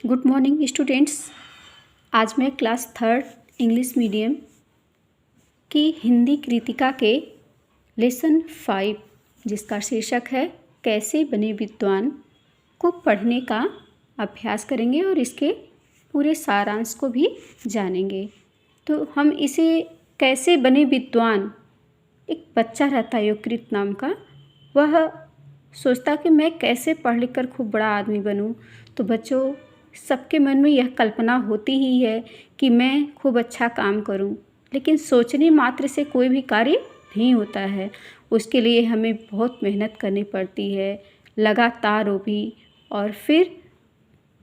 Good morning students. आज मैं class 3 English medium की हिंदी कृतिका के लेसन 5 जिसका शीर्षक है कैसे बने विद्वान को पढ़ने का अभ्यास करेंगे और इसके पूरे सारांश को भी जानेंगे। तो हम इसे कैसे बने विद्वान, एक बच्चा रहता है युगकृत नाम का, वह सोचता कि मैं कैसे पढ़ लिख कर खूब बड़ा आदमी बनूं। तो बच्चों, सबके मन में यह कल्पना होती ही है कि मैं खूब अच्छा काम करूं, लेकिन सोचने मात्र से कोई भी कार्य नहीं होता है। उसके लिए हमें बहुत मेहनत करनी पड़ती है, लगातार वो भी। और फिर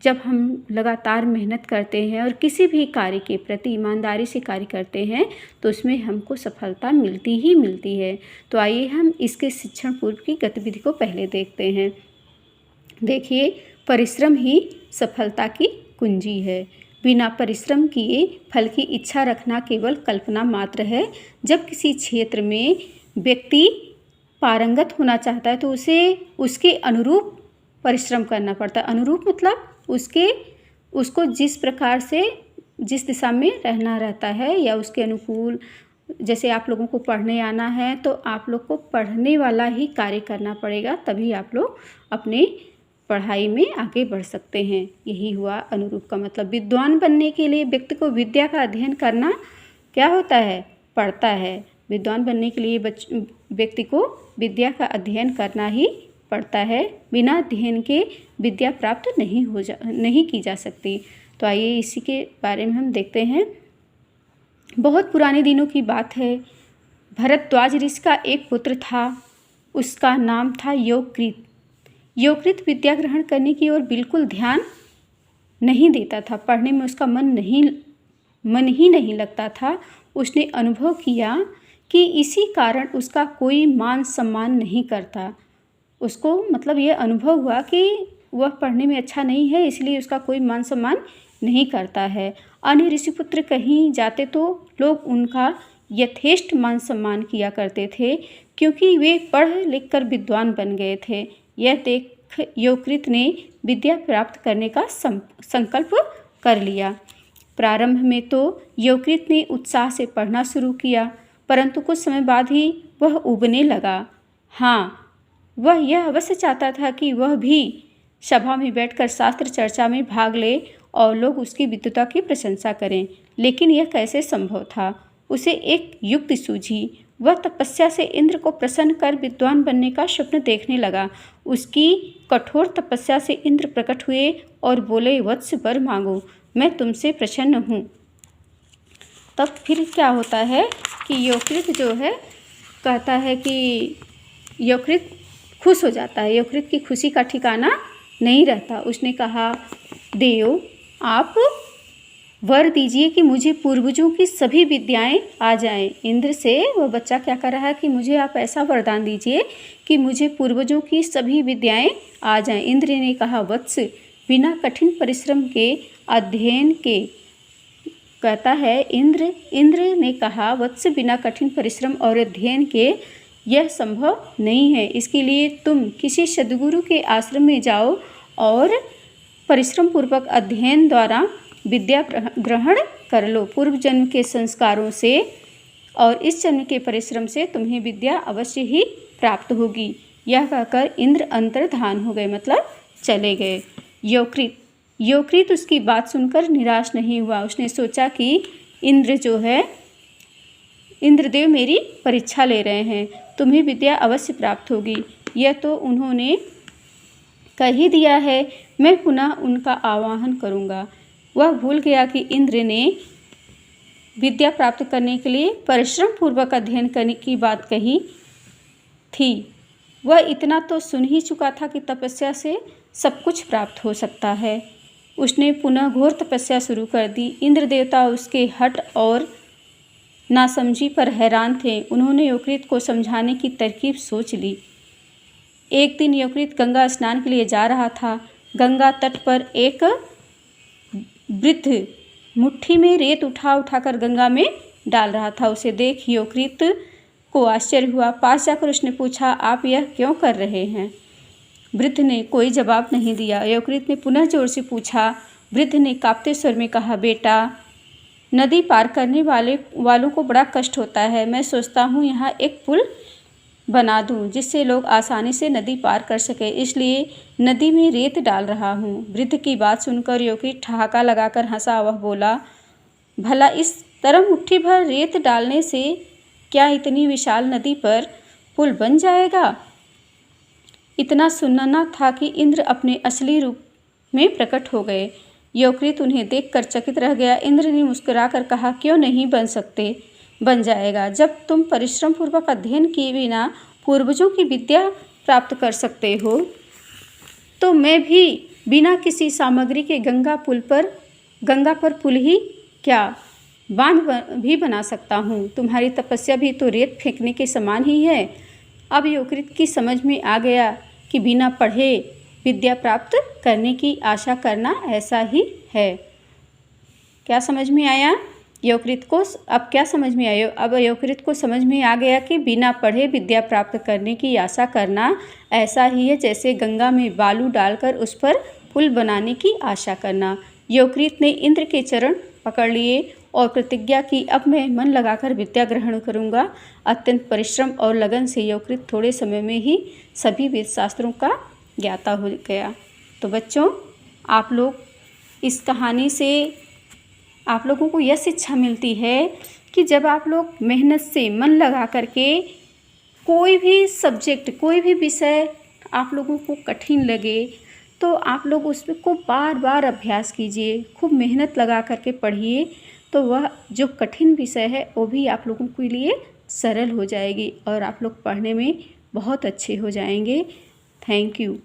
जब हम लगातार मेहनत करते हैं और किसी भी कार्य के प्रति ईमानदारी से कार्य करते हैं तो उसमें हमको सफलता मिलती ही मिलती है। तो आइए हम इसके शिक्षण पूर्व की गतिविधि को पहले देखते हैं। देखिए, परिश्रम ही सफलता की कुंजी है। बिना परिश्रम किए फल की इच्छा रखना केवल कल्पना मात्र है। जब किसी क्षेत्र में व्यक्ति पारंगत होना चाहता है तो उसे उसके अनुरूप परिश्रम करना पड़ता है। अनुरूप मतलब उसको जिस प्रकार से जिस दिशा में रहना रहता है या उसके अनुकूल। जैसे आप लोगों को पढ़ने आना है तो आप लोग को पढ़ने वाला ही कार्य करना पड़ेगा, तभी आप लोग अपने पढ़ाई में आगे बढ़ सकते हैं। यही हुआ अनुरूप का मतलब। विद्वान बनने के लिए व्यक्ति को विद्या का अध्ययन करना क्या होता है, पड़ता है। विद्वान बनने के लिए व्यक्ति को विद्या का अध्ययन करना ही पड़ता है। बिना अध्ययन के विद्या प्राप्त नहीं की जा सकती। तो आइए इसी के बारे में हम देखते हैं। बहुत पुराने दिनों की बात है। भरद्वाज ऋषि का एक पुत्र था, उसका नाम था योगकृत। योगकृत विद्या ग्रहण करने की ओर बिल्कुल ध्यान नहीं देता था। पढ़ने में उसका मन ही नहीं लगता था। उसने अनुभव किया कि इसी कारण उसका कोई मान सम्मान नहीं करता। उसको मतलब ये अनुभव हुआ कि वह पढ़ने में अच्छा नहीं है, इसलिए उसका कोई मान सम्मान नहीं करता है। अन्य ऋषिपुत्र कहीं जाते तो लोग उनका यथेष्ट मान सम्मान किया करते थे, क्योंकि वे पढ़ लिख कर विद्वान बन गए थे। यह देख योगकृत ने विद्या प्राप्त करने का संकल्प कर लिया। प्रारंभ में तो योगकृत ने उत्साह से पढ़ना शुरू किया, परंतु कुछ समय बाद ही वह ऊबने लगा। हाँ, वह यह अवश्य चाहता था कि वह भी सभा में बैठकर शास्त्र चर्चा में भाग ले और लोग उसकी विद्वता की प्रशंसा करें, लेकिन यह कैसे संभव था। उसे एक युक्ति सूझी। वह तपस्या से इंद्र को प्रसन्न कर विद्वान बनने का स्वप्न देखने लगा। उसकी कठोर तपस्या से इंद्र प्रकट हुए और बोले, वत्स वर मांगो, मैं तुमसे प्रसन्न हूँ। तब फिर क्या होता है कि योगकृत जो है कहता है कि योगकृत खुश हो जाता है। योगकृत की खुशी का ठिकाना नहीं रहता। उसने कहा, देव आप वर दीजिए कि मुझे पूर्वजों की सभी विद्याएं आ जाएं। इंद्र से वह बच्चा क्या कर रहा है कि मुझे आप ऐसा वरदान दीजिए कि मुझे पूर्वजों की सभी विद्याएं आ जाएं। इंद्र ने कहा, वत्स बिना कठिन परिश्रम के अध्ययन के, कहता है इंद्र ने कहा, वत्स बिना कठिन परिश्रम और अध्ययन के यह संभव नहीं है। इसके लिए तुम किसी सद्गुरु के आश्रम में जाओ और परिश्रम पूर्वक अध्ययन द्वारा विद्या ग्रहण कर लो। पूर्व जन्म के संस्कारों से और इस जन्म के परिश्रम से तुम्हें विद्या अवश्य ही प्राप्त होगी। यह कहकर इंद्र अंतर्धान हो गए, मतलब चले गए। योगकृत उसकी बात सुनकर निराश नहीं हुआ। उसने सोचा कि इंद्रदेव मेरी परीक्षा ले रहे हैं, तुम्हें विद्या अवश्य प्राप्त होगी। यह तो उन्होंने कह ही दिया है, मैं पुनः उनका आवाहन करूँगा। वह भूल गया कि इंद्र ने विद्या प्राप्त करने के लिए परिश्रम पूर्वक अध्ययन करने की बात कही थी। वह इतना तो सुन ही चुका था कि तपस्या से सब कुछ प्राप्त हो सकता है। उसने पुनः घोर तपस्या शुरू कर दी। इंद्र देवता उसके हठ और नासमझी पर हैरान थे। उन्होंने योगकृत को समझाने की तरकीब सोच ली। एक दिन योगकृत गंगा स्नान के लिए जा रहा था। गंगा तट पर एक वृद्ध मुट्ठी में रेत उठाकर गंगा में डाल रहा था। उसे देख योगकृत को आश्चर्य हुआ। पास जाकर उसने पूछा, आप यह क्यों कर रहे हैं। वृद्ध ने कोई जवाब नहीं दिया। योगकृत ने पुनः जोर से पूछा, वृद्ध ने कांपते स्वर में कहा, बेटा, नदी पार करने वालों को बड़ा कष्ट होता है। मैं सोचता हूँ यहाँ एक पुल बना दूँ जिससे लोग आसानी से नदी पार कर सके, इसलिए नदी में रेत डाल रहा हूँ। वृद्ध की बात सुनकर योगी ठहाका लगाकर हंसा। वह बोला, भला इस तरह मुट्ठी भर रेत डालने से क्या इतनी विशाल नदी पर पुल बन जाएगा? इतना सुनना था कि इंद्र अपने असली रूप में प्रकट हो गए। यकृत उन्हें देखकर चकित रह गया। इंद्र ने मुस्कुराकर कहा, क्यों नहीं बन सकते? बन जाएगा। जब तुम परिश्रम पूर्वक अध्ययन किए बिना पूर्वजों की विद्या प्राप्त कर सकते हो, तो मैं भी बिना किसी सामग्री के गंगा पर पुल ही क्या, बांध भी बना सकता हूँ। तुम्हारी तपस्या भी तो रेत फेंकने के समान ही है। अब यकृत की समझ में आ गया कि बिना पढ़े विद्या प्राप्त करने की आशा करना ऐसा ही है। क्या समझ में आया? यकृत को अब क्या समझ में आया? अब यकृत को समझ में आ गया कि बिना पढ़े विद्या प्राप्त करने की आशा करना ऐसा ही है जैसे गंगा में बालू डालकर उस पर पुल बनाने की आशा करना। यकृत ने इंद्र के चरण पकड़ लिए और प्रतिज्ञा की, अब मैं मन लगाकर विद्या ग्रहण करूँगा। अत्यंत परिश्रम और लगन से यकृत थोड़े समय में ही सभी वेद शास्त्रों का ज्ञाता हो गया। तो बच्चों, आप लोग इस कहानी से आप लोगों को यह शिक्षा मिलती है कि जब आप लोग मेहनत से मन लगा करके कोई भी सब्जेक्ट, कोई भी विषय आप लोगों को कठिन लगे तो आप लोग उसको बार बार अभ्यास कीजिए, खूब मेहनत लगा करके पढ़िए, तो वह जो कठिन विषय है वो भी आप लोगों के लिए सरल हो जाएगी और आप लोग पढ़ने में बहुत अच्छे हो जाएंगे। Thank you.